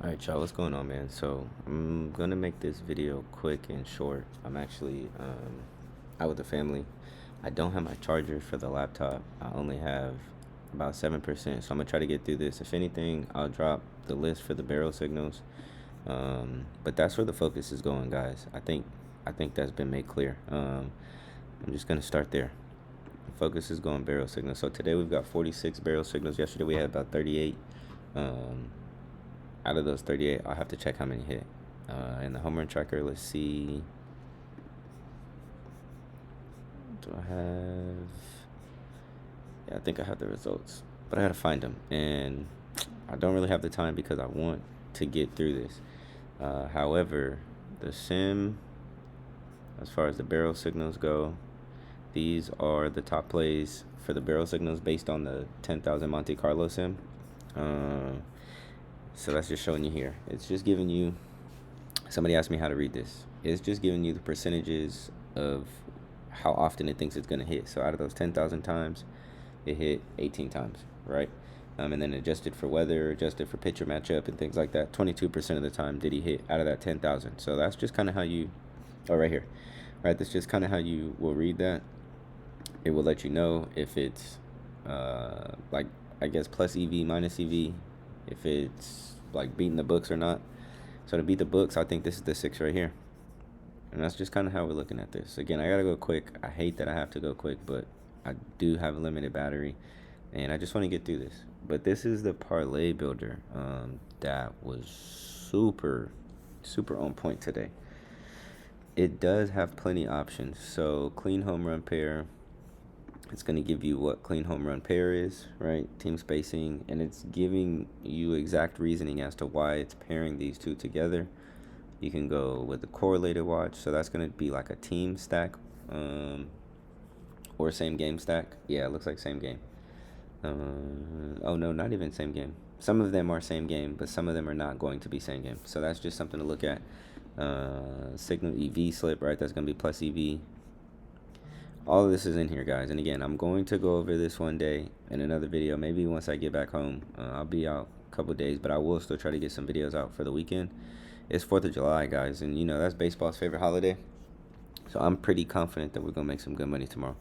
Alright, y'all, what's going on, man? So I'm gonna make this video quick and short. I'm actually out with the family. I don't have my charger for the laptop. I only have about 7%, so I'm gonna try to get through this. If anything, I'll drop the list for the barrel signals. But that's where the focus is going, guys. I think that's been made clear. I'm just gonna start there. The focus is going barrel signals. So today we've got 46 barrel signals. Yesterday we had about 38. Um, Out of those 38, I'll have to check how many hit. In the home run tracker, let's see. Do I have? Yeah, I think I have the results, but I gotta find them, and I don't really have the time because I want to get through this. However, the sim, as far as the barrel signals go, these are the top plays for the barrel signals based on the 10,000 Monte Carlo sim. So that's just showing you here. It's just giving you, somebody asked me how to read this. It's just giving you the percentages of how often it thinks it's going to hit. So out of those 10,000 times, it hit 18 times, right? And then adjusted for weather, adjusted for pitcher matchup and things like that. 22% of the time did he hit out of that 10,000. So that's just kind of how you, oh, right here, right? That's just kind of how you will read that. It will let you know if it's like, I guess, plus EV, minus EV, if it's like beating the books or not. So to beat the books, I think this is the 6 right here. And that's just kind of how we're looking at this. Again, I got to go quick. I hate that I have to go quick, but I do have a limited battery, and I just want to get through this. But this is the parlay builder that was super, super on point today. It does have plenty options. So clean home run pair, it's going to give you what clean home run pair is, right? Team spacing, and it's giving you exact reasoning as to why it's pairing these two together. You can go with the correlated watch, so that's going to be like a team stack or same game stack. Yeah, it looks like same game. Oh no, not even same game. Some of them are same game, but some of them are not going to be same game. So that's just something to look at. Signal EV slip, right? That's going to be plus EV. All of this is in here, guys. And again, I'm going to go over this one day in another video. Maybe once I get back home. I'll be out a couple days, but I will still try to get some videos out for the weekend. It's 4th of July, guys, and you know that's baseball's favorite holiday. So I'm pretty confident that we're going to make some good money tomorrow.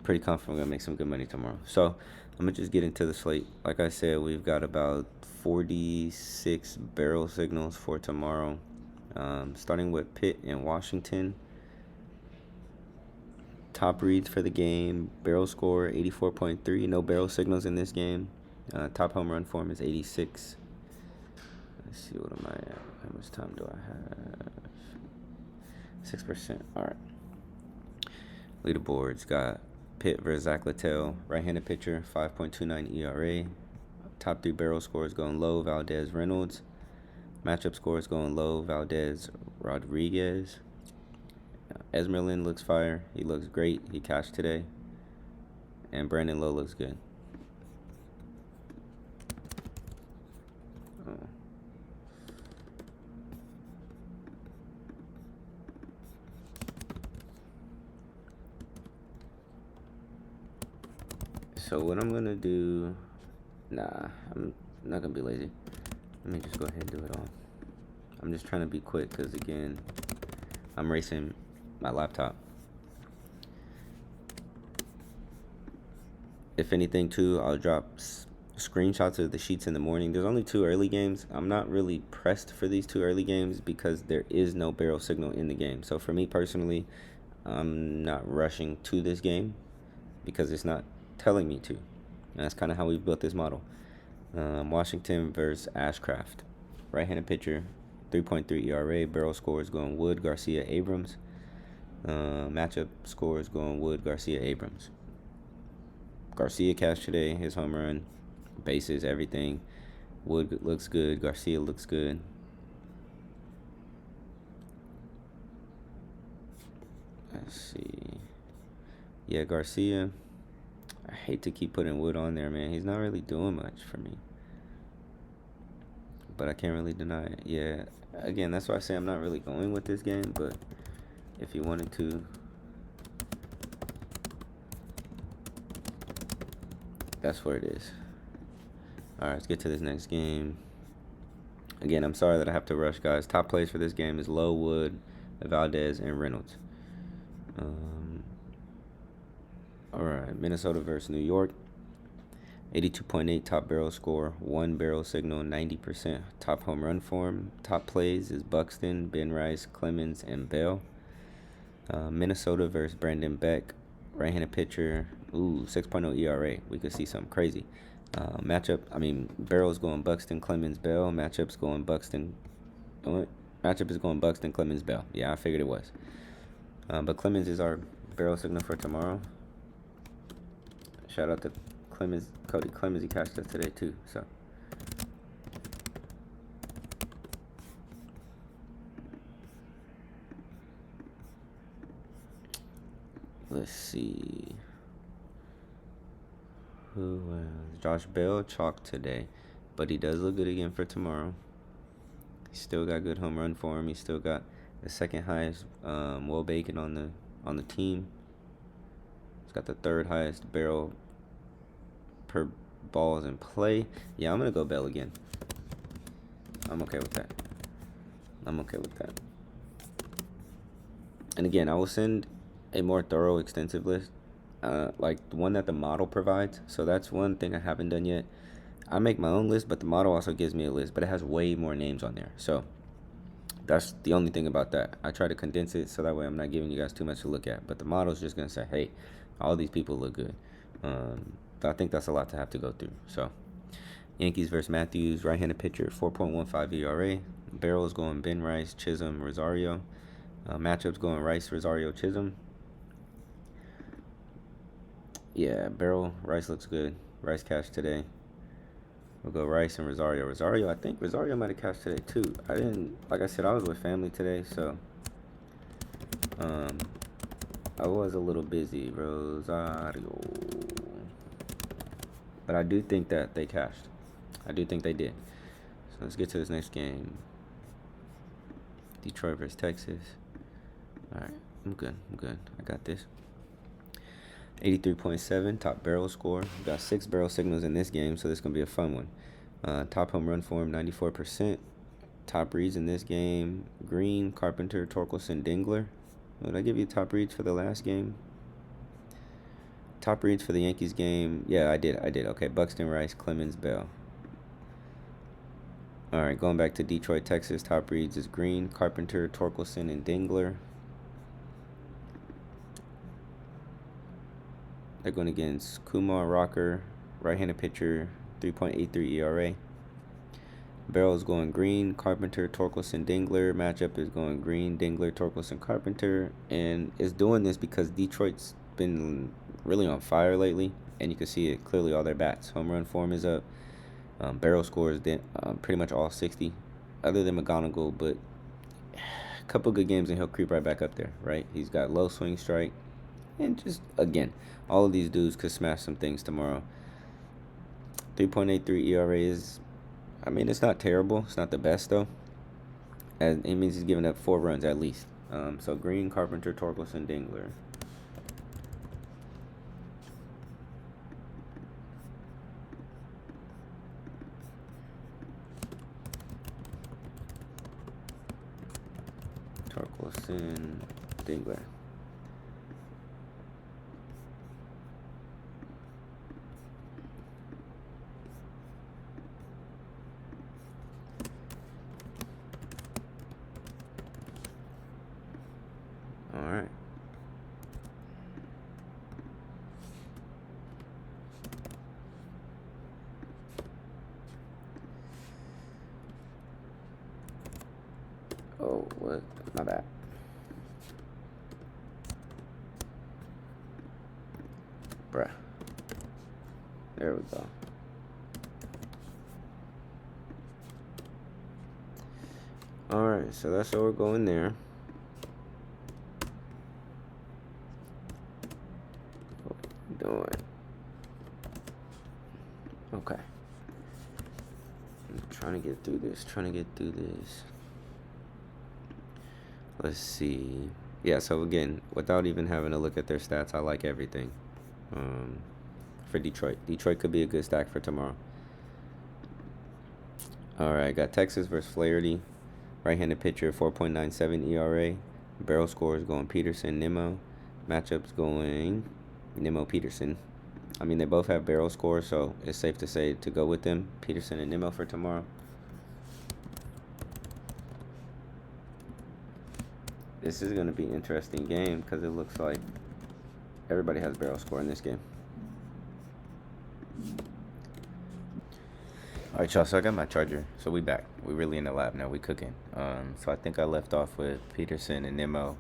Pretty confident we're going to make some good money tomorrow. So I'm going to just get into the slate. Like I said, we've got about 46 barrel signals for tomorrow. Starting with Pitt and Washington. Top reads for the game. Barrel score 84.3. No barrel signals in this game. Top home run form is 86. Let's see, what am I at? How much time do I have? 6%. All right. Leaderboards got Pitt versus Zach Littell. Right-handed pitcher, 5.29 ERA. Top 3 barrel scores going low, Valdez Reynolds. Matchup scores going low, Valdez Rodriguez. Esmerlin looks fire. He looks great. He cashed today. And Brandon Lowe looks good. Oh. So what I'm going to do... Nah, I'm not going to be lazy. Let me just go ahead and do it all. I'm just trying to be quick because, again, I'm racing my laptop. If anything, too, I'll drop screenshots of the sheets in the morning. There's only 2 early games. I'm not really pressed for these 2 early games because there is no barrel signal in the game. So for me personally, I'm not rushing to this game because it's not telling me to. And that's kind of how we've built this model. Washington versus Ashcraft. Right-handed pitcher, 3.3 ERA. Barrel scores going Wood, Garcia, Abrams. Matchup scores going Wood, Garcia, Abrams. Garcia cashed today, his home run, bases, everything. Wood looks good. Garcia looks good. Let's see. Yeah, Garcia. I hate to keep putting Wood on there, man. He's not really doing much for me. But I can't really deny it. Yeah, again, that's why I say I'm not really going with this game. But if you wanted to, that's where it is. All right, let's get to this next game. Again, I'm sorry that I have to rush, guys. Top plays for this game is Lowe, Wood, Valdez, and Reynolds. All right, Minnesota versus New York. 82.8 top barrel score, 1 barrel signal, 90% top home run form. Top plays is Buxton, Ben Rice, Clemens, and Bell. Minnesota versus Brandon Beck, right-handed pitcher. 6.0 ERA. We could see something crazy. Barrels going Buxton, Clemens, Bell. Matchup is going Buxton, Clemens, Bell. Yeah, I figured it was. But Clemens is our barrel signal for tomorrow. Shout out to Cody Clemens. He cashed us today too. So. Let's see. Who else? Josh Bell chalked today, but he does look good again for tomorrow. He's still got good home run for him. He's still got the second highest Will Bacon on the team. He's got the third highest barrel per balls in play. Yeah, I'm gonna go Bell again. I'm okay with that. And again, I will send a more thorough, extensive list, like the one that the model provides. So that's one thing I haven't done yet. I make my own list, but the model also gives me a list, but it has way more names on there. So that's the only thing about that. I try to condense it so that way I'm not giving you guys too much to look at. But the model's just gonna say, hey, all these people look good. I think that's a lot to have to go through. So Yankees versus Matthews, right-handed pitcher, 4.15 ERA. Barrels going Ben Rice, Chisholm, Rosario. Matchups going Rice, Rosario, Chisholm. Yeah, barrel Rice looks good. Rice cashed today. We'll go Rice and Rosario. I think Rosario might have cashed today too. Like I said, I was with family today, so I was a little busy. Rosario. But I do think that they cashed. I do think they did. So let's get to this next game. Detroit versus Texas. All right, I'm good. I got this. 83.7 top barrel score. We got 6 barrel signals in this game, so this is going to be a fun one. Top home run form, 94%. Top reads in this game, Green, Carpenter, Torkelson, Dingler. Did I give you top reads for the last game? Top reads for the Yankees game. Yeah, I did. Okay, Buxton, Rice, Clemens, Bell. All right, going back to Detroit, Texas. Top reads is Green, Carpenter, Torkelson, and Dingler. They're going against Kumar Rocker, right-handed pitcher, 3.83 ERA. Barrel's going Green, Carpenter, Torkelson, Dingler. Matchup is going Green, Dingler, Torkelson, Carpenter. And it's doing this because Detroit's been really on fire lately, and you can see it clearly all their bats. Home run form is up. Barrel scores pretty much all 60, other than McGonigal, but a couple good games and he'll creep right back up there, right? He's got low swing strike. And just, again, all of these dudes could smash some things tomorrow. 3.83 ERA is, it's not terrible. It's not the best, though. And it means he's giving up 4 runs at least. So Green, Carpenter, Torkelson, Dingler. Torkelson, Dingler. All right. Oh, what? My bad. Bruh. There we go. Alright, so that's how we're going there. What we doing? Okay. I'm trying to get through this. Let's see. Yeah, so again, without even having to look at their stats, I like everything. For Detroit. Detroit could be a good stack for tomorrow. All right, got Texas versus Flaherty. Right-handed pitcher, 4.97 ERA. Barrel scores going Peterson, Nimmo. Matchups going Nimmo, Peterson. I mean, they both have barrel scores, so it's safe to say to go with them. Peterson and Nimmo for tomorrow. This is going to be an interesting game because it looks like everybody has barrel score in this game. All right, y'all, so I got my charger. So we back. We really in the lab now. We cooking. So I think I left off with Peterson and Nimmo.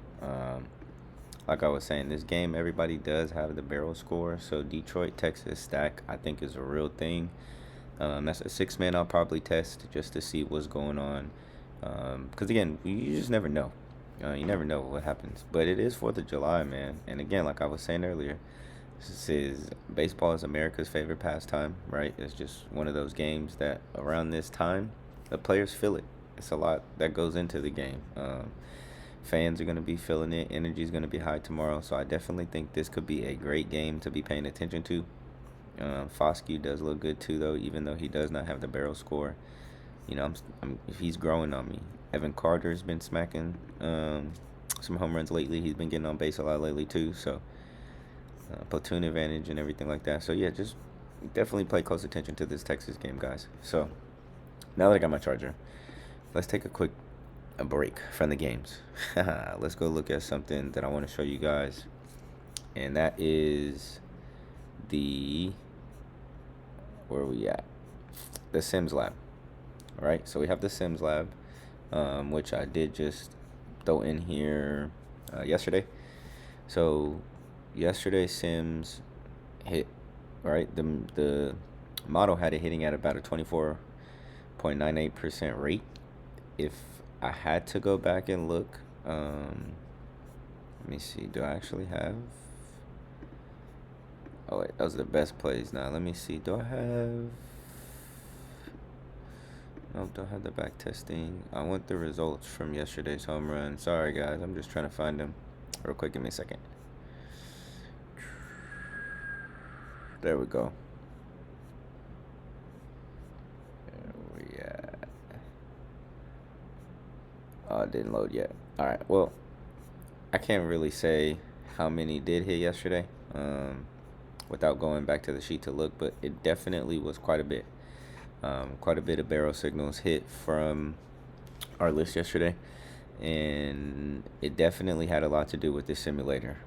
Like I was saying, this game, everybody does have the barrel score. So Detroit, Texas stack, I think, is a real thing. That's a 6-man I'll probably test just to see what's going on. Because, again, you just never know. You never know what happens. But it is 4th of July, man. And, again, like I was saying earlier, baseball is America's favorite pastime, right? It's just one of those games that around this time, the players feel it. It's a lot that goes into the game. Fans are going to be feeling it. Energy is going to be high tomorrow. So I definitely think this could be a great game to be paying attention to. Foscue does look good too, though, even though he does not have the barrel score. You know, he's growing on me. Evan Carter's been smacking some home runs lately. He's been getting on base a lot lately too. So platoon advantage and everything like that. So yeah, just definitely pay close attention to this Texas game, guys. So now that I got my charger, let's take a break from the games. Let's go look at something that I want to show you guys, and that is where are we at? The Sims Lab. All right, so we have the Sims Lab, which I did just throw in here yesterday. So yesterday Sims hit, right? The model had it hitting at about a 24.98% rate. If I had to go back and look, let me see, do I actually have, oh wait, those are the best plays. Now let me see, do I have, nope, don't have the back testing. I want the results from yesterday's home run. Sorry guys, I'm just trying to find them real quick. Give me a second. There we go. Where we at? Oh, it didn't load yet. All right. Well, I can't really say how many did hit yesterday without going back to the sheet to look, but it definitely was quite a bit. Quite a bit of barrel signals hit from our list yesterday, and it definitely had a lot to do with this simulator.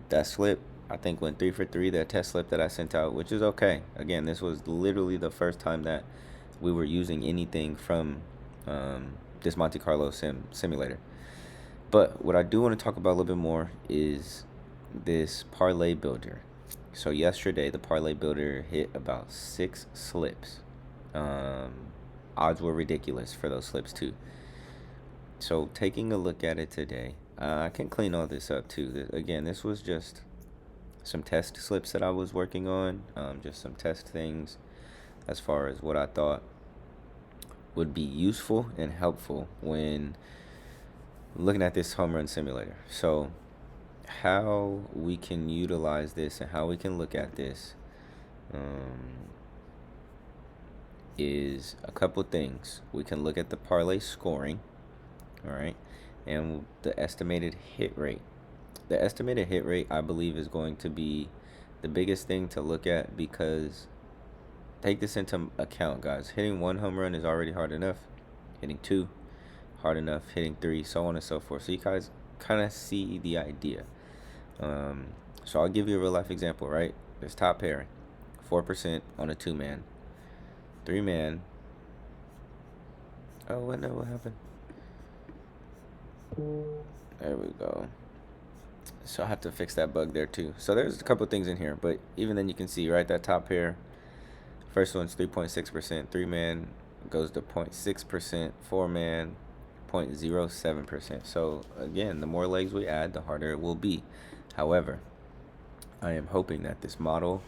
That slip, I think, went 3 for 3, that test slip that I sent out, which is okay. Again, this was literally the first time that we were using anything from this Monte Carlo simulator. But what I do want to talk about a little bit more is this parlay builder. So yesterday, the parlay builder hit about 6 slips. Odds were ridiculous for those slips too. So taking a look at it today, I can clean all this up too. Again, this was just some test slips that I was working on, just some test things as far as what I thought would be useful and helpful when looking at this home run simulator. So how we can utilize this and how we can look at this is a couple things. We can look at the parlay scoring, all right, and the estimated hit rate. The estimated hit rate, I believe, is going to be the biggest thing to look at, because take this into account, guys. Hitting 1 home run is already hard enough. Hitting 2, hard enough. Hitting 3, so on and so forth. So you guys kind of see the idea. So I'll give you a real life example, right? This top pairing, 4% on a 2-man. 3-man. Oh, what happened? There we go. So I have to fix that bug there too. So there's a couple things in here, but even then you can see, right, that top pair, first one's 3.6%, 3-man goes to 0.6%, 4-man 0.07%. So again, the more legs we add, the harder it will be. However, I am hoping that this model,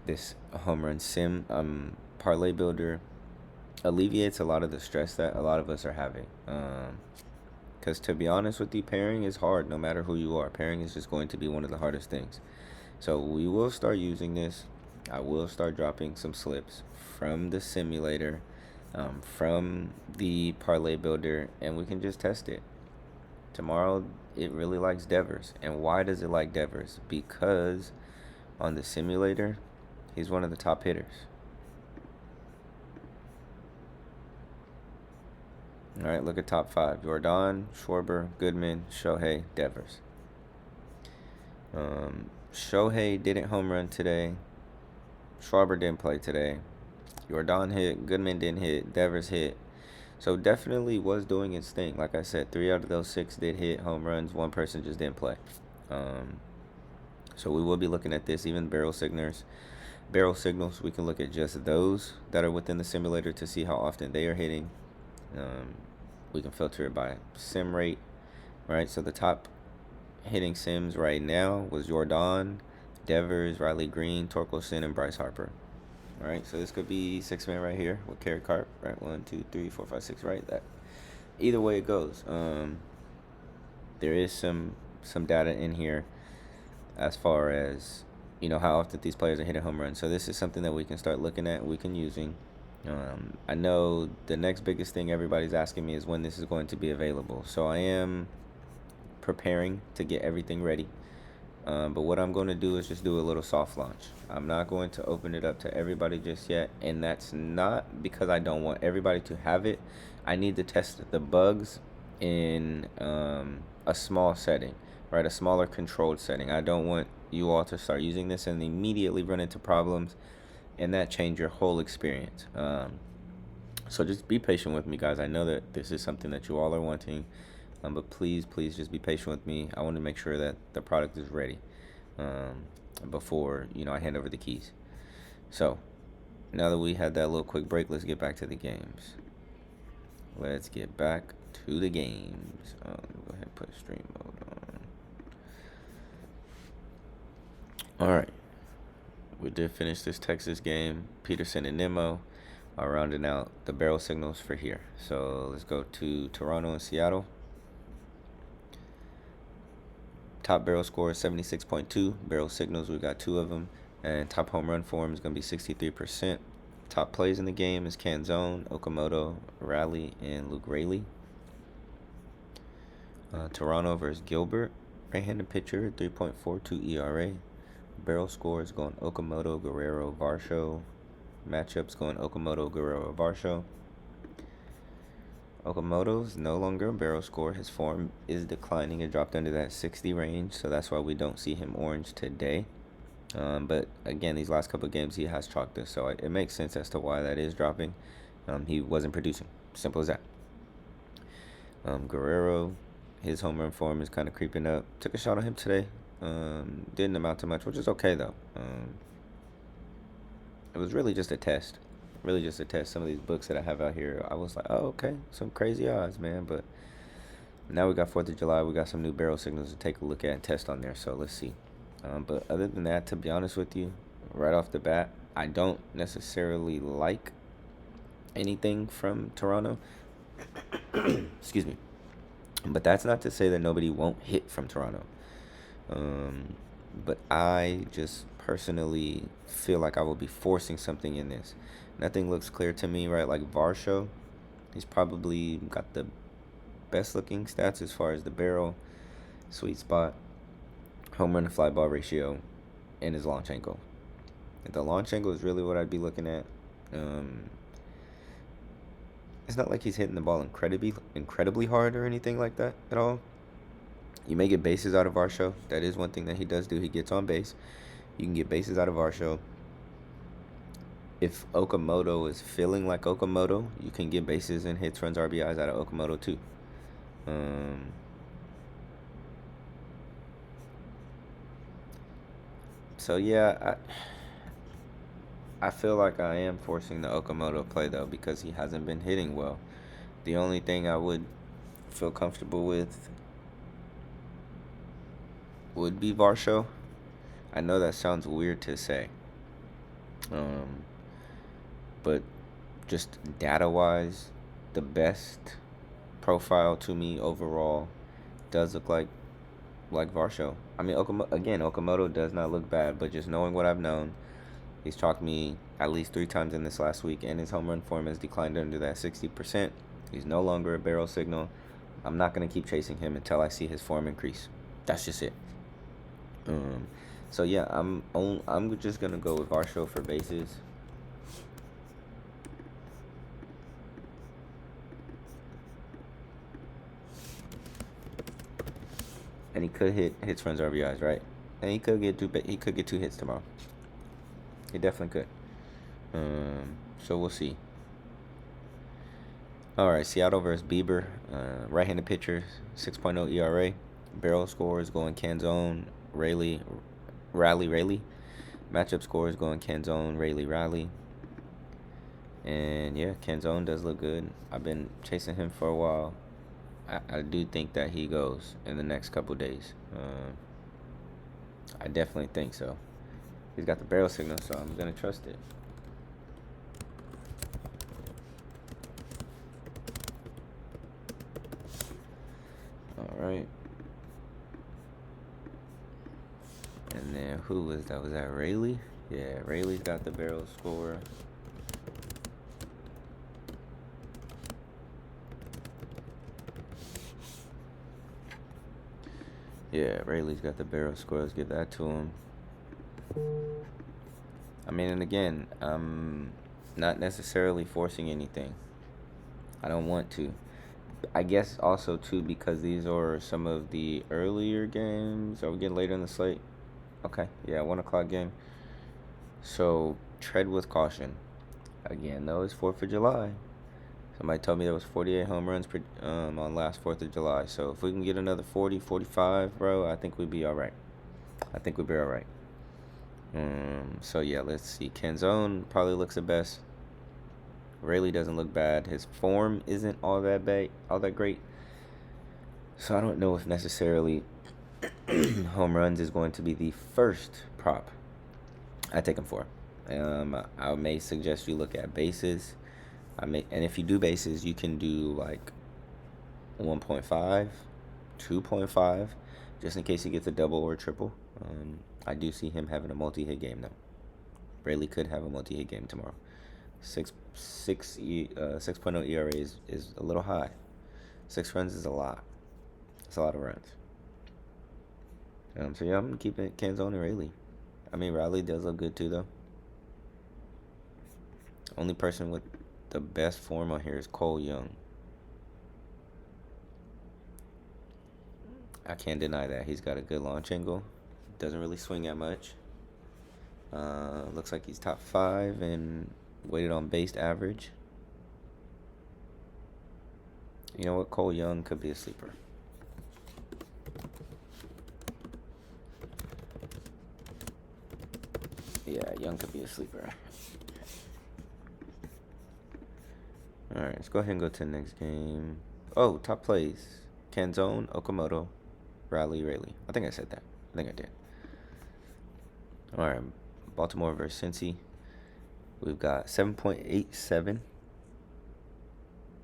this home run sim parlay builder, alleviates a lot of the stress that a lot of us are having. Because to be honest with you, pairing is hard no matter who you are. Pairing is just going to be one of the hardest things. So we will start using this. I will start dropping some slips from the simulator from the parlay builder, and we can just test it. Tomorrow, it really likes Devers. And why does it like Devers? Because on the simulator, he's one of the top hitters. All right, look at top 5. Jordan, Schwarber, Goodman, Shohei, Devers. Shohei didn't home run today. Schwarber didn't play today. Jordan hit. Goodman didn't hit. Devers hit. So definitely was doing its thing. Like I said, 3 out of those 6 did hit home runs. One person just didn't play. So we will be looking at this. Even barrel signals. We can look at just those that are within the simulator to see how often they are hitting. We can filter it by sim rate. Right. So the top hitting sims right now was Jordan, Devers, Riley Green, Torkelson, and Bryce Harper. All right, so this could be 6-man right here with Kerry Carp, right? 1, 2, 3, 4, 5, 6, right? That either way it goes. There is some data in here as far as how often these players are hitting home runs. So this is something that we can start looking at, we can using. I know the next biggest thing everybody's asking me is when this is going to be available. So I am preparing to get everything ready. But what I'm going to do is just do a little soft launch. I'm not going to open it up to everybody just yet. And that's not because I don't want everybody to have it. I need to test the bugs in a small setting, right? A smaller controlled setting. I don't want you all to start using this and immediately run into problems and that change your whole experience. So just be patient with me, guys. I know that this is something that you all are wanting. But please just be patient with me. I want to make sure that the product is ready before, I hand over the keys. So, now that we had that little quick break, let's get back to the games. Go ahead and put stream mode on. All right. We did finish this Texas game. Peterson and Nimmo are rounding out the barrel signals for here. So, let's go to Toronto and Seattle. Top barrel score is 76.2. Barrel signals, we got 2 of them. And top home run form is going to be 63%. Top plays in the game is Canzone, Okamoto, Raleigh, and Luke Raley. Toronto versus Gilbert. Right-handed pitcher, 3.42 ERA. Barrel score is going Okamoto, Guerrero, Varsho. Matchups going Okamoto, Guerrero, Varsho. Okamoto's no longer a barrel score. His form is declining. It dropped under that 60 range, so that's why we don't see him orange today. But again, these last couple of games, he has chalked this, so it makes sense as to why that is dropping. He wasn't producing. Simple as that. Guerrero, his home run form is kind of creeping up. Took a shot on him today. Didn't amount to much, which is okay, though. It was really just a test. Some of these books that I have out here, I was like, oh, okay, some crazy odds, man. But now we got 4th of July. We got some new barrel signals to take a look at and test on there. So let's see. But other than that, to be honest with you, right off the bat, I don't necessarily like anything from Toronto. Excuse me. But that's not to say that nobody won't hit from Toronto. But I just personally feel like I will be forcing something in this. Nothing looks clear to me, right? Like Varsho, he's probably got the best looking stats as far as the barrel, sweet spot, home run to fly ball ratio, and his launch angle. The launch angle is really what I'd be looking at. It's not like he's hitting the ball incredibly hard or anything like that at all. You may get bases out of Varsho. That is one thing that he does do. He gets on base. You can get bases out of Varsho. If Okamoto is feeling like Okamoto, you can get bases and hits, runs, RBIs out of Okamoto too. So yeah, I feel like I am forcing the Okamoto play though because he hasn't been hitting well. The only thing I would feel comfortable with would be Varsho. I know that sounds weird to say. But just data-wise, the best profile to me overall does look like Varsho. I mean, Okamoto does not look bad, but just knowing what I've known, He's chalked me at least 3 times in this last week, and his home run form has declined under that 60%. He's no longer a barrel signal. I'm not going to keep chasing him until I see his form increase. That's just it. So yeah, I'm just gonna go with Varsho for bases. And he could hit hits, runs, RBIs, right? And he could get two hits tomorrow. He definitely could. So we'll see. All right, Seattle versus Bieber, right-handed pitcher, 6.0 ERA. Barrel scores going Canzone, Rayleigh. Matchup scores going Canzone, Rayleigh. And yeah, Canzone does look good. I've been chasing him for a while. I do think that he goes in the next couple days. I definitely think so. He's got the barrel signal, so I'm going to trust it. All right. And then who was that? Was that Rayleigh? Yeah, Rayleigh's got the barrel score. Yeah, Rayleigh's got the barrel score. Let's give that to him. I mean, and again, I'm not necessarily forcing anything. I don't want to. I guess also, too, because these are some of the earlier games. Are we getting later in the slate? Okay, yeah, 1 o'clock game. So, tread with caution. Again, though, it's 4th of July. Somebody told me there was 48 home runs on last 4th of July. So, if we can get another 40, 45, bro, I think we'd be all right. So, yeah, let's see. Canzone probably looks the best. Rayleigh doesn't look bad. His form isn't all that great. So, I don't know if necessarily home runs is going to be the first prop I take him for. I may suggest you look at bases. And if you do bases, you can do like 1.5, 2.5, just in case he gets a double or a triple. I do see him having a multi-hit game though. Rayleigh could have a multi-hit game tomorrow. 6.0 ERA is a little high. 6 runs is a lot. It's a lot of runs. So yeah, I'm gonna keep it Canzone and Rayleigh. I mean, Rayleigh does look good too though. Only person with the best form on here is Cole Young. I can't deny that. He's got a good launch angle. Doesn't really swing that much. Looks like he's top 5 and weighted on base average. You know what? Cole Young could be a sleeper. Yeah, Young could be a sleeper. Alright, let's go ahead and go to the next game. Oh, top plays. Canzone, Okamoto, Rayleigh. I think I said that. I think I did. Alright, Baltimore versus Cincy. We've got 7.87.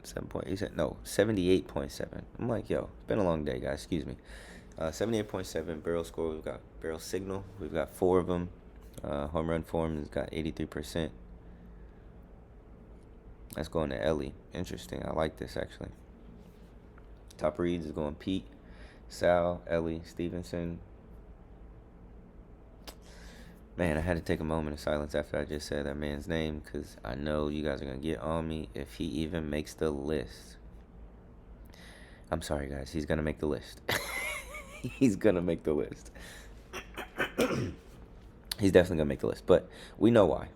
7.87. No, 78.7. I'm like, yo, it's been a long day, guys. Excuse me. 78.7 barrel score. We've got barrel signal. We've got 4 of them. Home run form has got 83%. Let's go into Ellie. Interesting. I like this, actually. Top reads is going Pete, Sal, Ellie, Stevenson. Man, I had to take a moment of silence after I just said that man's name because I know you guys are going to get on me if he even makes the list. I'm sorry, guys. He's going to make the list. He's going to make the list. He's definitely going to make the list. But we know why.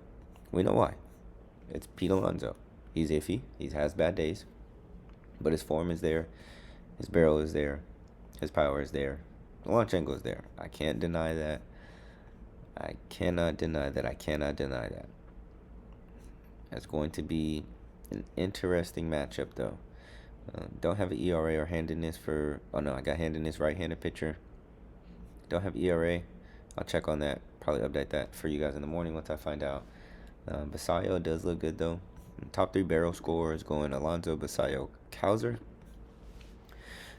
It's Pete Alonso. He's iffy. He has bad days. But his form is there. His barrel is there. His power is there. The launch angle is there. I can't deny that. I cannot deny that. That's going to be an interesting matchup, though. Don't have an ERA or handedness for... Oh, no, I got handedness right-handed pitcher. Don't have ERA. I'll check on that. Probably update that for you guys in the morning once I find out. Basayo does look good, though. Top 3 barrel scores going Alonso, Basayo, Cowser.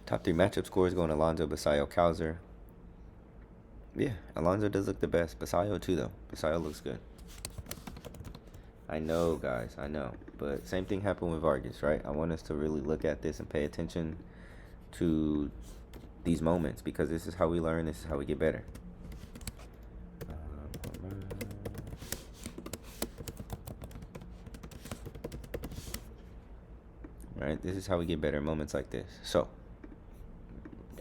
Top 3 matchup scores going Alonso, Basayo, Cowser. Yeah, Alonso does look the best. Basayo, too, though. Basayo looks good. I know, guys. I know. But same thing happened with Vargas, right? I want us to really look at this and pay attention to these moments because this is how we learn. This is how we get better. Right? This is how we get better in moments like this. So,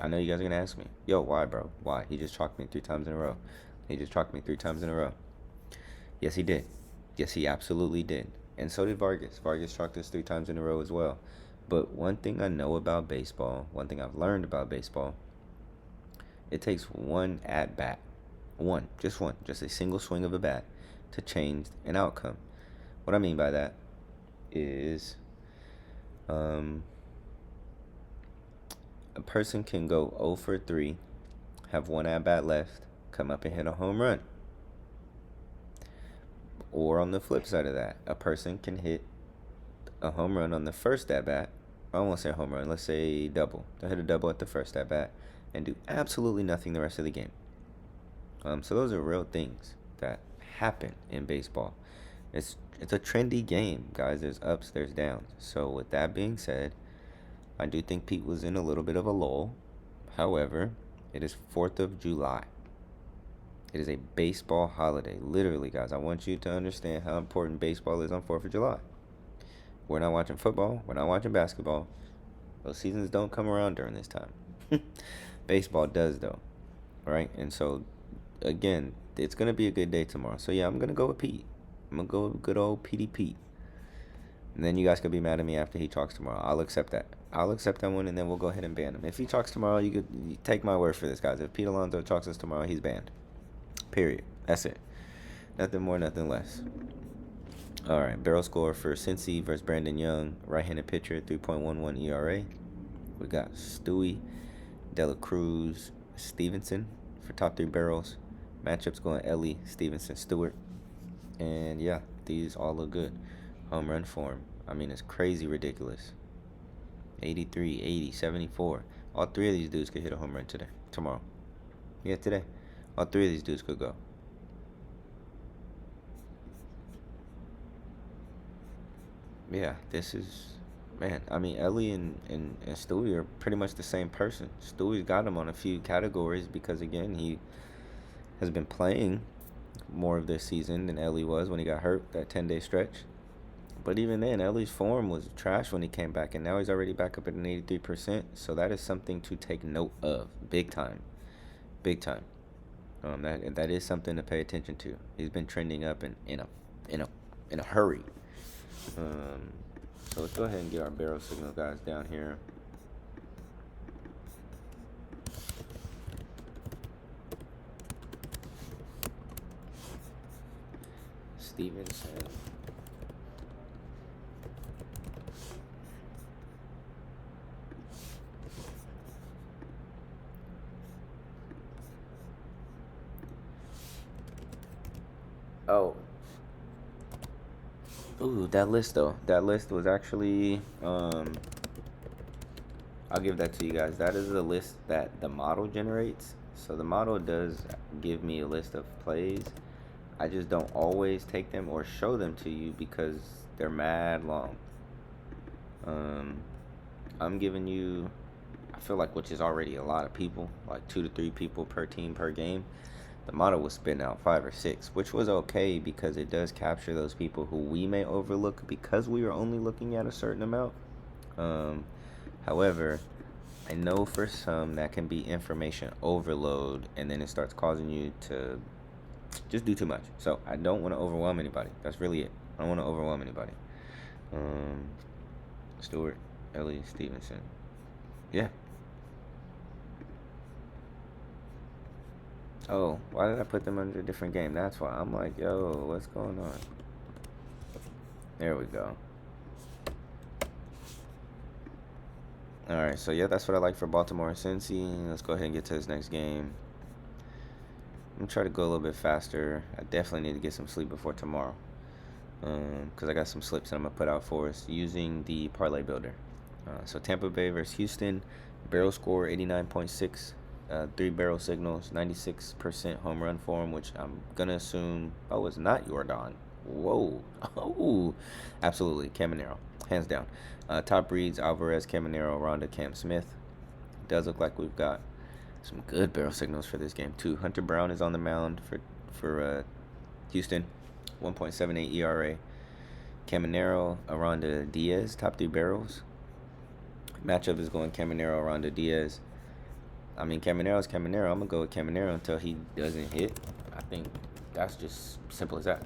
I know you guys are going to ask me, yo, why, bro? Why? He just chalked me 3 times in a row. He just chalked me 3 times in a row. Yes, he did. Yes, he absolutely did. And so did Vargas. Vargas chalked us 3 times in a row as well. But one thing I know about baseball, one thing I've learned about baseball, it takes one at bat, just a single swing of a bat to change an outcome. What I mean by that is a person can go 0 for 3, have one at bat left, come up and hit a home run. Or on the flip side of that, a person can hit a home run on the first at bat. I won't say a home run, let's say double. They'll hit a double at the first at bat and do absolutely nothing the rest of the game. So those are real things that happen in baseball. It's a trendy game, guys. There's ups, there's downs. So with that being said, I do think Pete was in a little bit of a lull. However, it is 4th of July. It is a baseball holiday. Literally, guys, I want you to understand how important baseball is on 4th of July. We're not watching football. We're not watching basketball. Those seasons don't come around during this time. Baseball does, though. Right? And so, again, it's going to be a good day tomorrow. So, yeah, I'm going to go with Pete. I'm going to go with good old Petey Pete. And then you guys could be mad at me after he talks tomorrow. I'll accept that. I'll accept that one, and then we'll go ahead and ban him. If he talks tomorrow, you take my word for this, guys. If Pete Alonso talks us tomorrow, he's banned. Period. That's it. Nothing more, nothing less. All right. Barrel score for Cincy versus Brandon Young. Right-handed pitcher, 3.11 ERA. We got Stewie, Dela Cruz, Stevenson for top 3 barrels. Matchups going Ellie, Stevenson, Stewart. And, yeah, these all look good. Home run form. I mean, it's crazy ridiculous. 83, 80, 74. All 3 of these dudes could hit a home run tomorrow. Yeah, today. All 3 of these dudes could go. Yeah, this is, man, I mean, Ellie and Stewie are pretty much the same person. Stewie's got him on a few categories because, again, he has been playing more of this season than Ellie was when he got hurt, that 10-day stretch. But even then, Ellie's form was trash when he came back, and now he's already back up at an 83%. So that is something to take note of, big time, big time. That is something to pay attention to. He's been trending up in a hurry. So let's go ahead and get our barrel signal guys down here. Stevenson. Oh. Ooh, that list though. That list was actually I'll give that to you guys. That is a list that the model generates. So the model does give me a list of plays. I just don't always take them or show them to you because they're mad long. I'm giving you, I feel like, which is already a lot of people, like 2 to 3 people per team per game. The model was spitting out 5 or 6, which was okay because it does capture those people who we may overlook because we are only looking at a certain amount. However, I know for some that can be information overload, and then it starts causing you to just do too much. So I don't want to overwhelm anybody. That's really it. I don't want to overwhelm anybody. Stewart, Ellie, Stevenson. Yeah. Oh, why did I put them under a different game? That's why. I'm like, yo, what's going on? There we go. Alright, so yeah, that's what I like for Baltimore and Cincy. Let's go ahead and get to this next game. I'm going to try to go a little bit faster. I definitely need to get some sleep before tomorrow. Because I got some slips that I'm going to put out for us using the Parlay Builder. So Tampa Bay versus Houston. Barrel score 89.6. 3 barrel signals, 96% home run for him, which I'm going to assume, it's not Jordan. Whoa. Oh, absolutely. Caminero, hands down. Top reads: Alvarez, Caminero, Ronda, Cam Smith. Does look like we've got some good barrel signals for this game too. Hunter Brown is on the mound for Houston, 1.78 ERA. Caminero, Aranda Diaz, top three barrels. Matchup is going Caminero, Aranda Diaz. I mean, Caminero's Caminero. I'm gonna go with Caminero until he doesn't hit. I think that's just simple as that.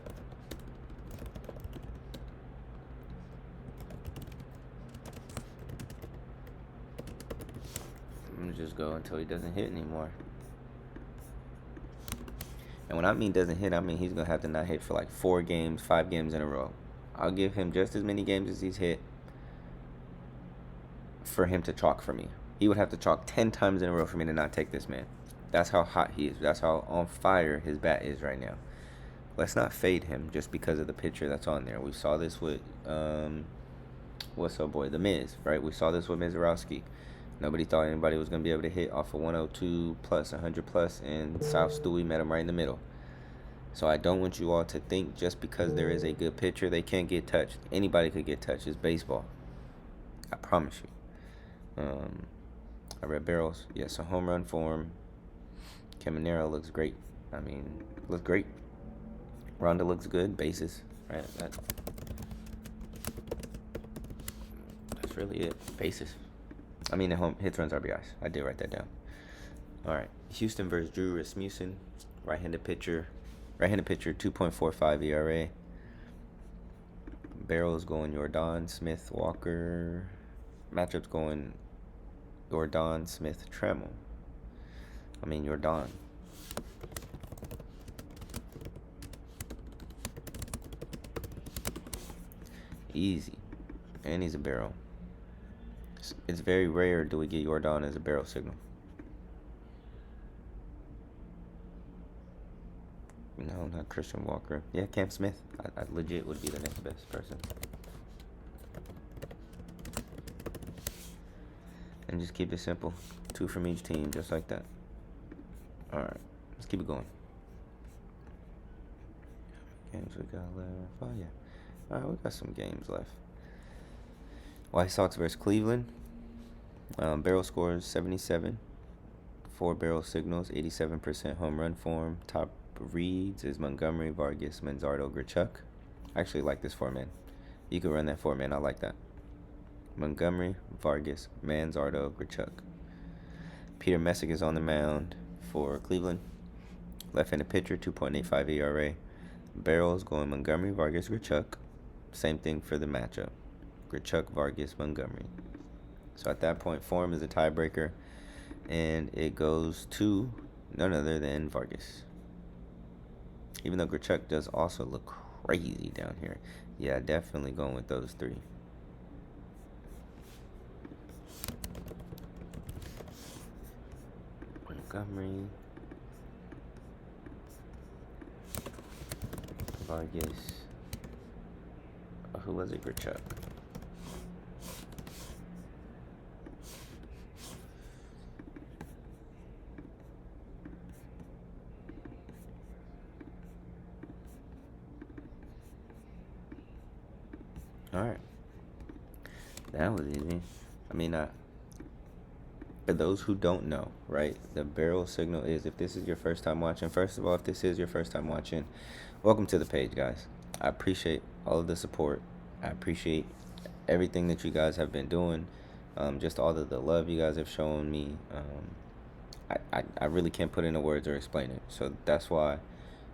I'm gonna just go until he doesn't hit anymore. And when I mean doesn't hit, I mean he's gonna have to not hit for like 4 games, 5 games in a row. I'll give him just as many games as he's hit for him to chalk for me. He would have to chalk 10 times in a row for me to not take this man. That's how hot he is. That's how on fire his bat is right now. Let's not fade him just because of the pitcher that's on there. We saw this with what's up, boy, The Miz, right? We saw this with Mizorowski. Nobody thought anybody was going to be able to hit off of 102 plus, 100 plus, and South Stewie met him right in the middle. So I don't want you all to think just because there is a good pitcher, they can't get touched. Anybody could get touched. It's baseball. I promise you. I read barrels. Yes, a home run form. Caminero looks great. I mean, looks great. Ronda looks good. Bases, right? That's really it. Bases. I mean, at home hits, runs, RBIs. I did write that down. All right. Houston versus Drew Rasmussen. Right-handed pitcher. 2.45 ERA. Barrels going Jordan, Smith, Walker. Matchups going Jordan, Smith, Trammell. I mean, Jordan. Easy. And he's a barrel. It's very rare do we get Jordan as a barrel signal. No, not Christian Walker. Yeah, Cam Smith. I legit would be the next best person. And just keep it simple. 2 from each team, just like that. Alright, let's keep it going. Games we got left. Oh, yeah. Alright, we got some games left. White Sox versus Cleveland. Barrel scores 77. 4 barrel signals, 87% home run form. Top reads is Montgomery, Vargas, Manzardo, Grichuk. I actually like this 4-man. You could run that 4-man. I like that. Montgomery, Vargas, Manzardo, Grichuk. Peter Messick is on the mound for Cleveland. Left-handed pitcher, 2.85 ERA. Barrels going Montgomery, Vargas, Grichuk. Same thing for the matchup. Grichuk, Vargas, Montgomery. So at that point, form is a tiebreaker, and it goes to none other than Vargas. Even though Grichuk does also look crazy down here. Yeah, definitely going with those 3. Montgomery, Vargas. Who was it? Grichuk. Alright. That was easy. I mean, for those who don't know, right, the barrel signal is, if this is your first time watching, first of all, if this is your first time watching, welcome to the page, guys. I appreciate all of the support. I appreciate everything that you guys have been doing. Just all of the love you guys have shown me. I really can't put into words or explain it. So that's why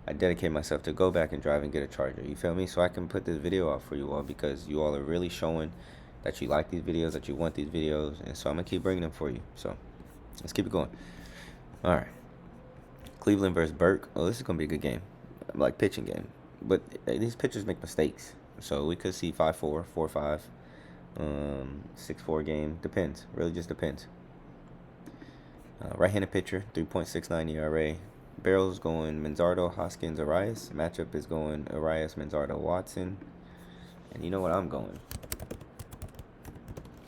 I dedicate myself to go back and drive and get a charger. You feel me? So I can put this video out for you all, because you all are really showing that you like these videos, that you want these videos. And so I'm going to keep bringing them for you. So let's keep it going. All right. Cleveland versus Burke. Oh, this is going to be a good game. Like pitching game. But these pitchers make mistakes. So we could see 5-4, 4-5, 6-4 game. Depends. Really just depends. Right-handed pitcher, 3.69 ERA. Barrels going Manzardo, Hoskins, Arias. Matchup is going Arias, Manzardo, Watson. And you know what I'm going?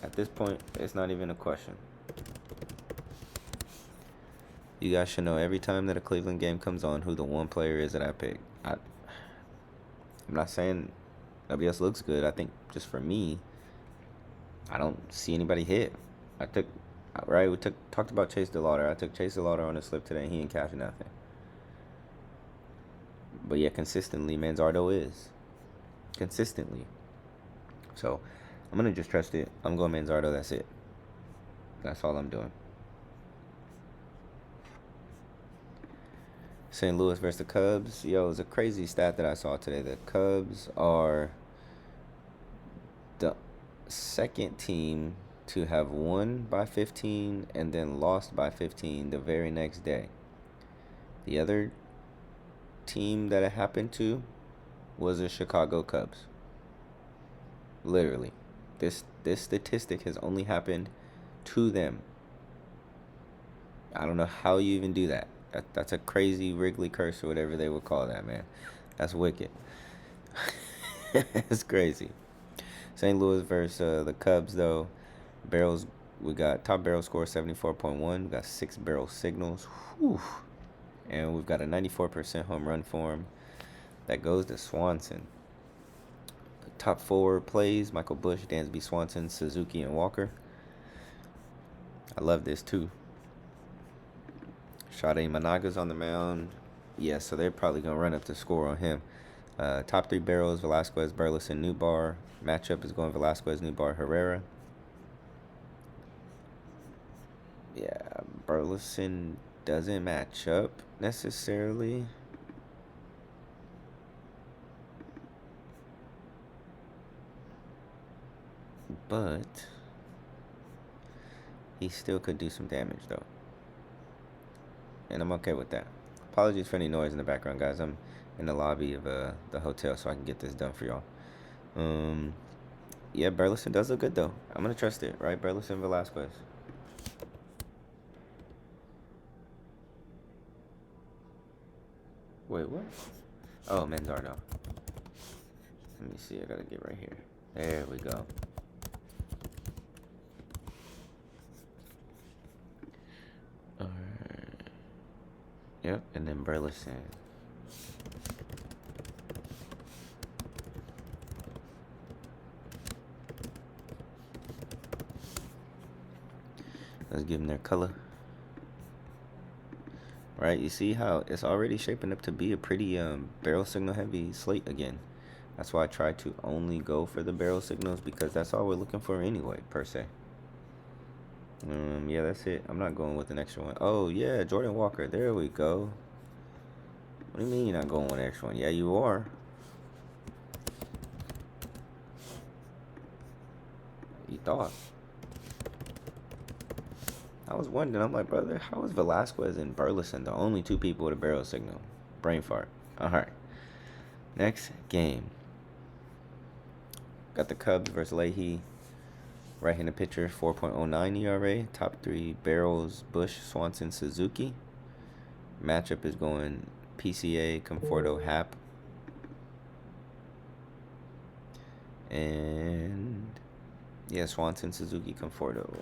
At this point, it's not even a question. You guys should know every time that a Cleveland game comes on who the one player is that I pick. I'm not saying nobody else looks good. I think just for me, I don't see anybody hit. I took right. We talked about Chase DeLauder. I took Chase DeLauder on a slip today, and he didn't cash nothing. But yeah, consistently, Manzardo is consistently. So I'm gonna just trust it. I'm going Manzardo. That's it. That's all I'm doing. St. Louis versus the Cubs. Yo, it was a crazy stat that I saw today. The Cubs are the second team to have won by 15 and then lost by 15 the very next day. The other team that it happened to was the Chicago Cubs. Literally. This statistic has only happened to them. I don't know how you even do that. That's a crazy Wrigley curse or whatever they would call that, man. That's wicked. It's crazy. St. Louis versus the Cubs, though. Barrels, we got top barrel score 74.1. We got 6 barrel signals. Whew. And we've got a 94% home run form. That goes to Swanson. The top 4 plays: Michael Busch, Dansby Swanson, Suzuki, and Walker. I love this, too. Sade Managa's on the mound. Yeah, so they're probably going to run up the score on him. Top 3 barrels: Velasquez, Burleson, Newbar. Matchup is going Velasquez, Newbar, Herrera. Yeah, Burleson doesn't match up necessarily. But he still could do some damage, though. And I'm okay with that. Apologies for any noise in the background, guys. I'm in the lobby of the hotel so I can get this done for y'all. Yeah, Burleson does look good, though. I'm going to trust it, right? Burleson, Velasquez. Wait, what? Oh, Manzardo. Let me see. I got to get right here. There we go. Alright. Yep, and then Burleson. Let's give them their color. Right, you see how it's already shaping up to be a pretty barrel signal heavy slate again. That's why I try to only go for the barrel signals, because that's all we're looking for anyway, per se. Yeah, that's it. I'm not going with an extra one. Oh, yeah, Jordan Walker. There we go. What do you mean you're not going with an extra one? Yeah, you are. You thought. I was wondering. I'm like, brother, how is Velasquez and Burleson the only 2 people with a barrel signal? Brain fart. All right. Next game. Got the Cubs versus Leahy. Right-handed pitcher, 4.09 ERA. Top 3 barrels: Busch, Swanson, Suzuki. Matchup is going PCA, Conforto, Happ. And yeah, Swanson, Suzuki, Conforto.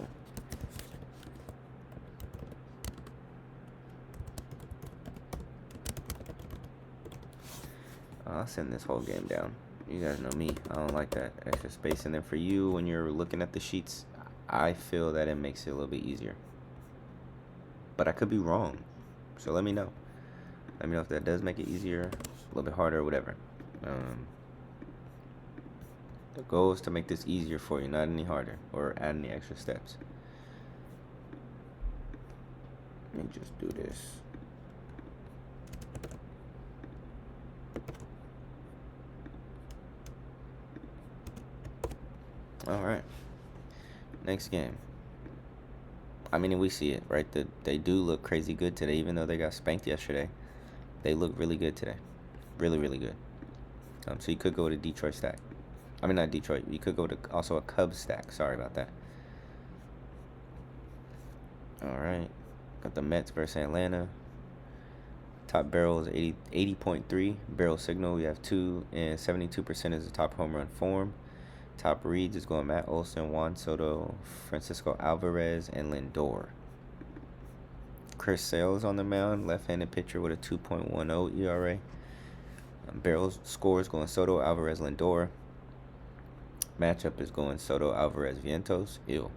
I'll send this whole game down. You guys know me. I don't like that extra space. And then for you, when you're looking at the sheets, I feel that it makes it a little bit easier. But I could be wrong. So let me know. Let me know if that does make it easier, a little bit harder, or whatever. The goal is to make this easier for you, not any harder, or add any extra steps. Let me just do this. All right. Next game. I mean, we see it, right? They do look crazy good today, even though they got spanked yesterday. They look really good today. Really, really good. So you could go to Detroit stack. I mean, not Detroit. You could go to also a Cubs stack. Sorry about that. All right. Got the Mets versus Atlanta. Top barrel is 80.3 barrel signal. We have 2, and 72% is the top home run form. Top reads is going Matt Olson, Juan Soto, Francisco Alvarez, and Lindor. Chris Sale's on the mound, left-handed pitcher with a 2.10 ERA. Barrels scores going Soto, Alvarez, Lindor. Matchup is going Soto, Alvarez, Vientos. Ew.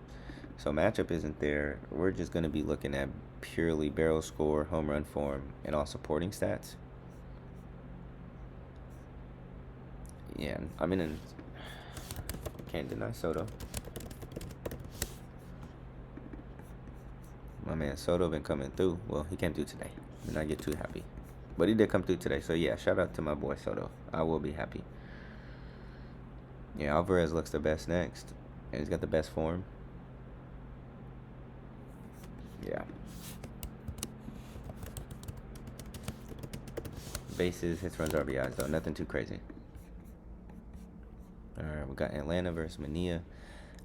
So matchup isn't there. We're just going to be looking at purely barrel score, home run form, and all supporting stats. Yeah, I mean, can't deny Soto. My man Soto been coming through. Well, he came through today. Did not get too happy. But he did come through today. So, yeah, shout out to my boy Soto. I will be happy. Yeah, Alvarez looks the best next. And he's got the best form. Yeah. Bases, hits, runs, RBIs, though. Nothing too crazy. All right, we got Atlanta versus Mania.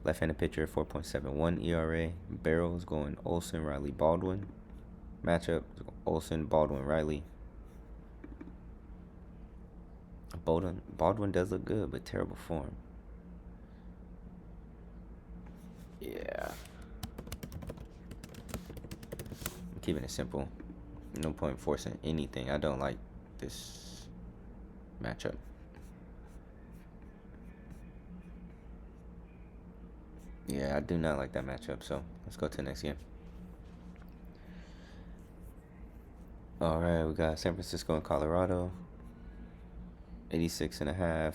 Left-handed pitcher, 4.71 ERA. Barrels going Olsen, Riley, Baldwin. Matchup, Olsen, Baldwin, Riley. Baldwin does look good, but terrible form. Yeah. I'm keeping it simple. No point forcing anything. I don't like this matchup. Yeah, I do not like that matchup, so let's go to the next game. All right, we got San Francisco and Colorado. 86.5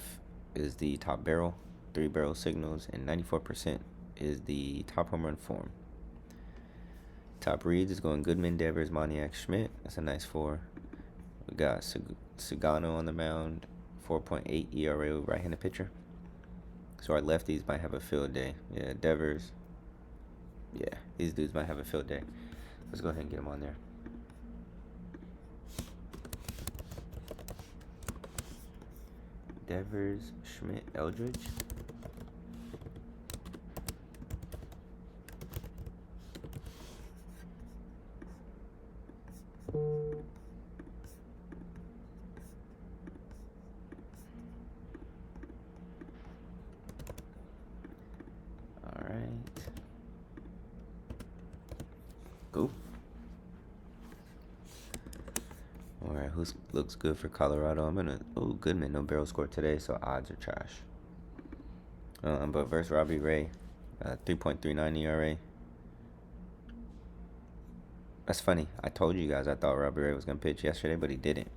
is the top barrel, 3 barrel signals, and 94% is the top home run form. Top reads is going Goodman, Devers, Moniak, Schmidt. That's a nice 4. We got Sugano on the mound, 4.8 ERA, right-handed pitcher. So our lefties might have a field day. Yeah, Devers. Yeah, these dudes might have a field day. Let's go ahead and get them on there. Devers, Schmidt, Eldridge. All right. Cool. All right, who looks good for Colorado? I'm gonna. Oh, Goodman, no barrel score today, so odds are trash. But versus Robbie Ray, 3.39 ERA. That's funny. I told you guys I thought Robbie Ray was gonna pitch yesterday, but he didn't,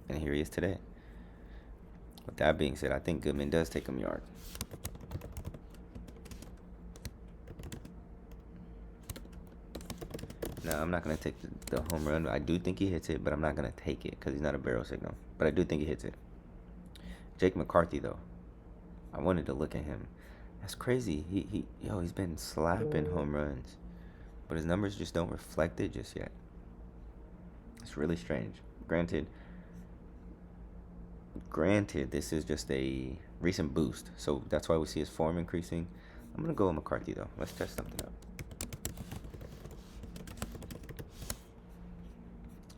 and here he is today. With that being said, I think Goodman does take him yard. No, I'm not going to take the home run. I do think he hits it, but I'm not going to take it because he's not a barrel signal. But I do think he hits it. Jake McCarthy, though. I wanted to look at him. That's crazy. He's been slapping home runs. But his numbers just don't reflect it just yet. It's really strange. Granted, this is just a recent boost. So that's why we see his form increasing. I'm going to go with McCarthy, though. Let's test something out.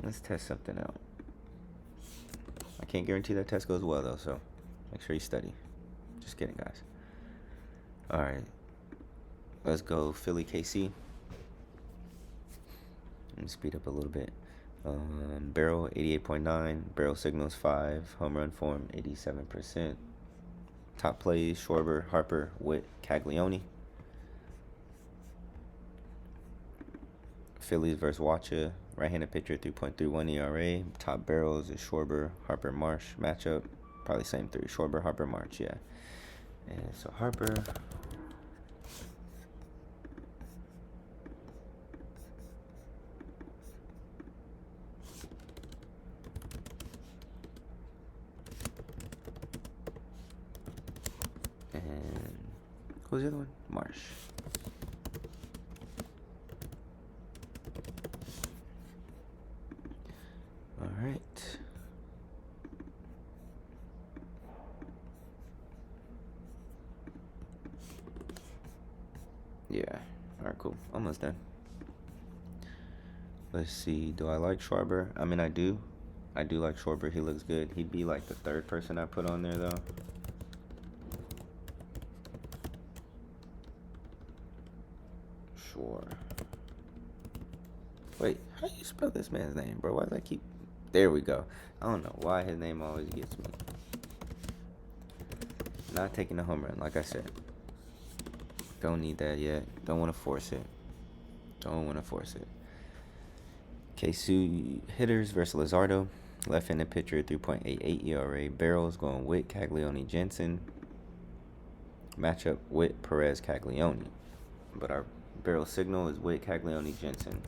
Let's test something out. I can't guarantee that test goes well, though, so make sure you study. Just kidding, guys. All right. Let's go Philly KC. Let me speed up a little bit. Barrel, 88.9. Barrel signals, 5. Home run form, 87%. Top plays, Schwarber, Harper, Witt, Caglione. Phillies versus Wacha. Right-handed pitcher, 3.31 ERA. Top barrels is Schwarber, Harper, Marsh. Matchup, probably same 3. Schwarber, Harper, Marsh, yeah. And so Harper. And who's the other one? Marsh. All right. Yeah. All right, cool. Almost done. Let's see. Do I like Schwarber? I mean, I do. I do like Schwarber. He looks good. He'd be like the 3rd person I put on there, though. Sure. Wait, how do you spell this man's name, bro? Why does I keep... There we go. I don't know why his name always gets me. Not taking a home run, like I said. Don't need that yet. Don't want to force it. KC hitters versus Luzardo. Left-handed pitcher, 3.88 ERA. Barrels going Witt, Caglione, Jensen. Matchup Witt, Perez, Caglione. But our barrel signal is Witt, Caglione, Jensen.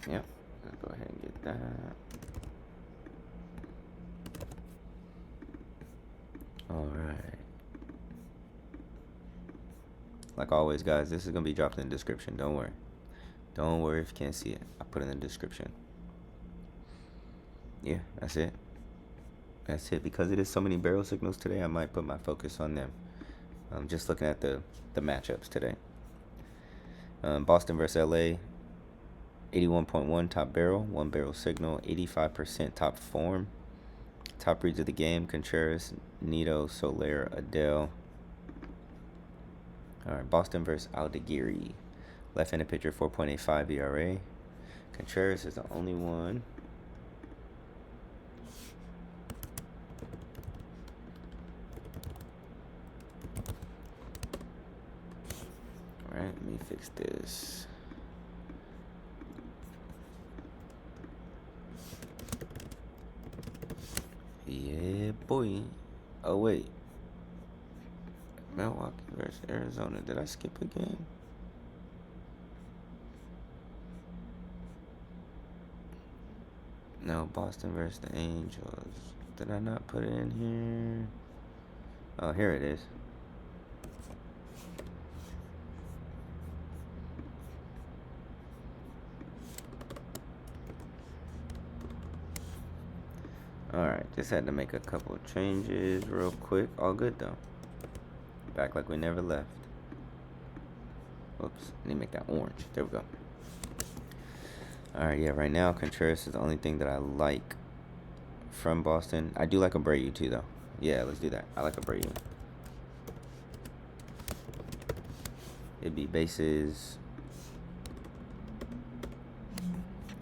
Yep. Let's go ahead and get that. All right. Like always, guys, this is going to be dropped in the description. Don't worry. Don't worry if you can't see it. I put it in the description. Yeah, that's it. That's it. Because it is so many barrel signals today, I might put my focus on them. I'm just looking at the matchups today. Boston versus LA. 81.1 top barrel, 1 barrel signal, 85% top form. Top reads of the game: Contreras, Nito, Soler, Adele. All right, Boston versus Aldegiri. Left-handed pitcher, 4.85 ERA. Contreras is the only one. All right, let me fix this. Yeah, boy. Oh, wait. Milwaukee versus Arizona. Did I skip a game? No, Boston versus the Angels. Did I not put it in here? Oh, here it is. Alright, just had to make a couple of changes real quick. All good though. Back like we never left. Oops, let me make that orange. There we go. Alright, yeah, right now Contreras is the only thing that I like from Boston. I do like Abreu too though. Yeah, let's do that. I like Abreu. It'd be bases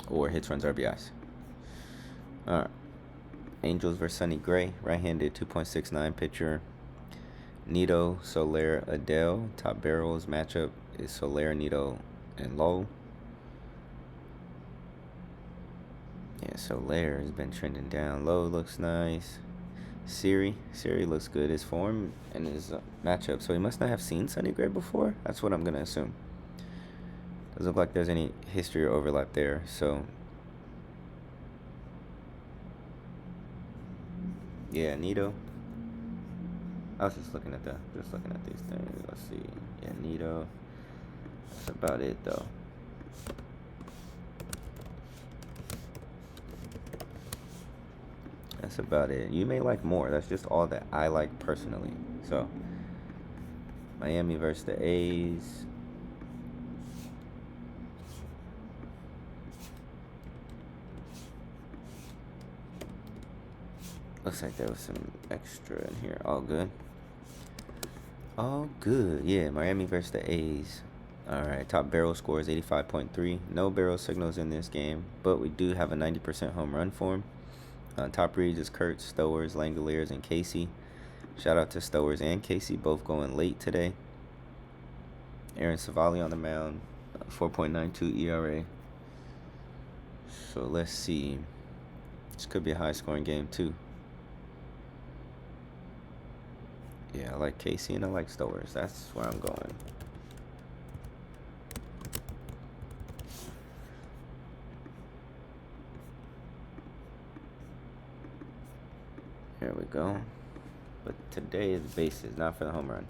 or hits, runs, RBIs. Alright. Angels versus Sonny Gray. Right-handed, 2.69 pitcher. Nito, Soler, Adele. Top barrels matchup is Soler, Nito, and Lowe. Yeah, Soler has been trending down. Lowe looks nice. Seee looks good. His form and his matchup. So he must not have seen Sonny Gray before. That's what I'm going to assume. Doesn't look like there's any history or overlap there. So yeah, Nito. I was just looking at these things. Let's see. Yeah, Nito. That's about it though. That's about it. You may like more. That's just all that I like personally. So Miami versus the A's. Looks like there was some extra in here. All good. All good. Yeah, Miami versus the A's. Alright, top barrel score is 85.3. No barrel signals in this game, but we do have a 90% home run for him. Top reads is Kurtz, Stowers, Langoliers, and Casey. Shout out to Stowers and Casey, both going late today. Aaron Savali on the mound, 4.92 ERA. So let's see. This could be a high-scoring game too. Yeah, I like Casey and I like Stowers. That's where I'm going. Here we go. But today is bases, not for the home run.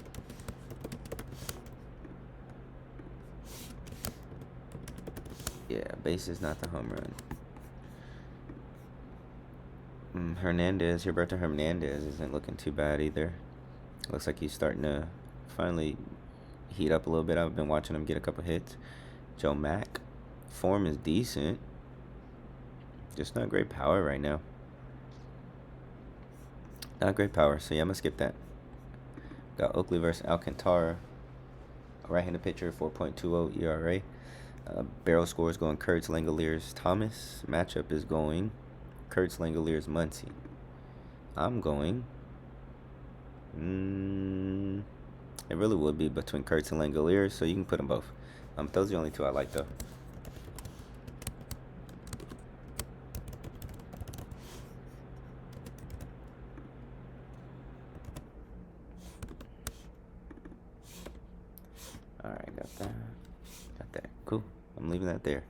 Yeah, bases, not the home run. Roberto Hernandez isn't looking too bad either. Looks like he's starting to finally heat up a little bit. I've been watching him get a couple hits. Joe Mack, form is decent. Just not great power right now. Not great power, so yeah, I'm going to skip that. Got Oakley versus Alcantara. Right-handed pitcher, 4.20 ERA. Barrel score is going Kurtz, Langoliers, Thomas. Matchup is going Kurtz, Langoliers, Muncy. I'm going. It really would be between Kurtz and Langoliers, so you can put them both. Those are the only two I like, though. All right, got that. Got that. Cool. I'm leaving that there.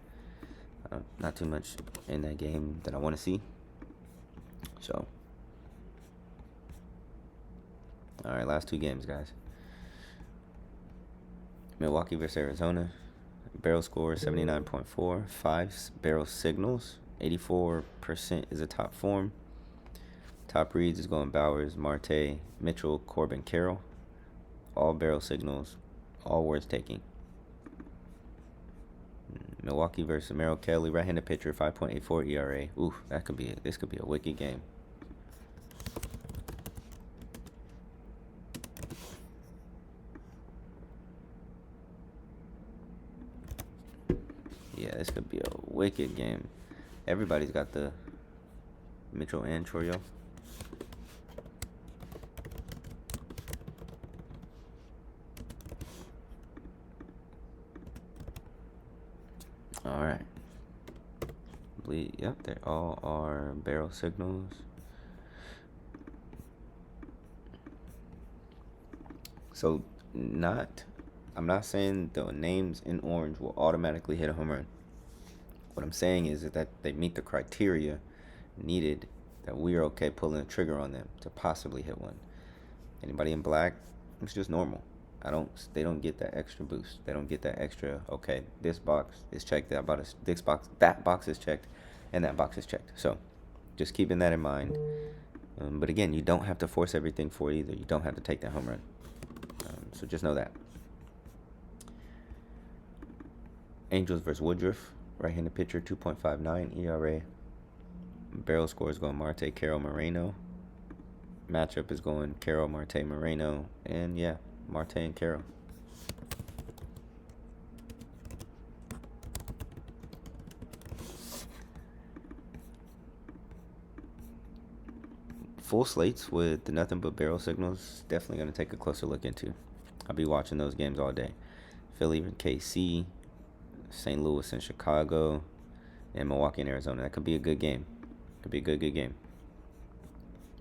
Not too much in that game that I want to see. So, all right, last two games, guys. Milwaukee versus Arizona. Barrel score 79.4. 5 barrel signals. 84% is a top form. Top reads is going Bowers, Marte, Mitchell, Corbin, Carroll. All barrel signals. All worth taking. Milwaukee versus Merrill Kelly, right-handed pitcher, 5.84 ERA. Ooh, this could be a wicked game. Yeah, this could be a wicked game. Everybody's got the Mitchell and Chorio. All right. Yep, they all are barrel signals. So I'm not saying the names in orange will automatically hit a home run. What I'm saying is that they meet the criteria needed, that we are okay pulling the trigger on them to possibly hit one. Anybody in black, it's just normal. They don't get that extra boost. They don't get that extra, okay, this box is checked, that box is checked, and that box is checked. So just keeping that in mind. But again, you don't have to force everything for it either. You don't have to take that home run. So just know that. Angels versus Woodruff. Right-handed pitcher, 2.59 ERA. Barrel score is going Marte, Carroll, Moreno. Matchup is going Carroll, Marte, Moreno. And yeah, Marte and Carroll. Full slates with the nothing but barrel signals, definitely going to take a closer look into. I'll be watching those games all day. Philly and KC, St. Louis and Chicago, and Milwaukee and Arizona. That could be a good game. Could be a good game.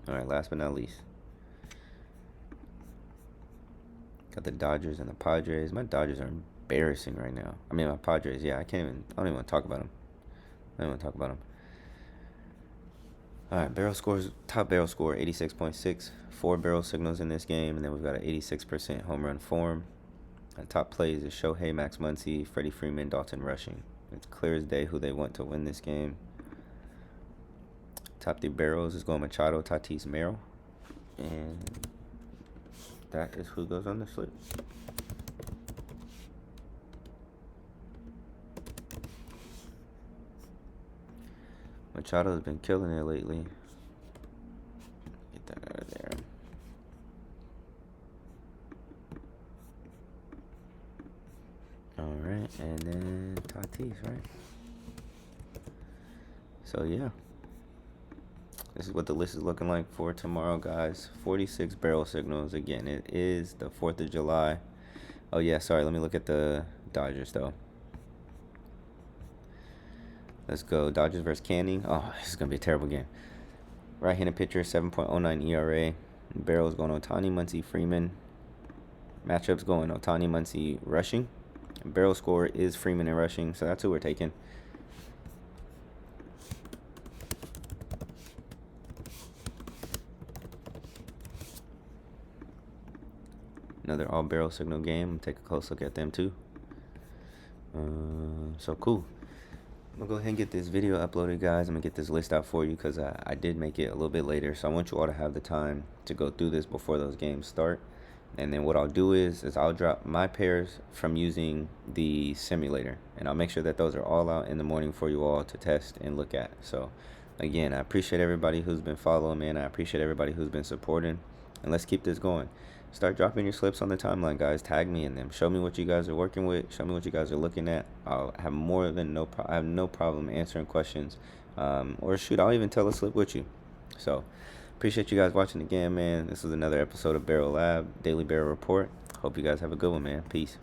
All right, last but not least. Got the Dodgers and the Padres. My Dodgers are embarrassing right now. I mean, my Padres, yeah, I don't even want to talk about them. All right, top barrel score, 86.6. 4 barrel signals in this game, and then we've got an 86% home run form. Top plays is Shohei, Max Muncy, Freddie Freeman, Dalton Rushing. It's clear as day who they want to win this game. Top 3 barrels is going Machado, Tatis, Merrill. And that is who goes on the slate. Machado has been killing it lately. Get that out of there. Alright, and then Tatis, right? So, yeah. This is what the list is looking like for tomorrow, guys. 46 barrel signals. Again, it is the 4th of July. Oh, yeah, sorry. Let me look at the Dodgers, though. Let's go. Dodgers versus Canning. Oh, this is going to be a terrible game. Right-handed pitcher, 7.09 ERA. Barrels going Ohtani, Muncy, Freeman. Matchups going Ohtani, Muncy, Rushing. Barrel score is Freeman and Rushing, so that's who we're taking. Another all-barrel signal game. Take a close look at them, too. So, cool. I'm going to go ahead and get this video uploaded, guys. I'm going to get this list out for you because I did make it a little bit later. So I want you all to have the time to go through this before those games start. And then what I'll do is I'll drop my pairs from using the simulator. And I'll make sure that those are all out in the morning for you all to test and look at. So, again, I appreciate everybody who's been following me, and I appreciate everybody who's been supporting. And let's keep this going. start dropping your slips on the timeline, guys. Tag me in them. Show me what you guys are working with. Show me what you guys are looking at. I'll have I have no problem answering questions. Or shoot, I'll even tell a slip with you. So appreciate you guys watching again, man. This was another episode of Barrel Lab Daily Barrel Report. Hope you guys have a good one, man. Peace.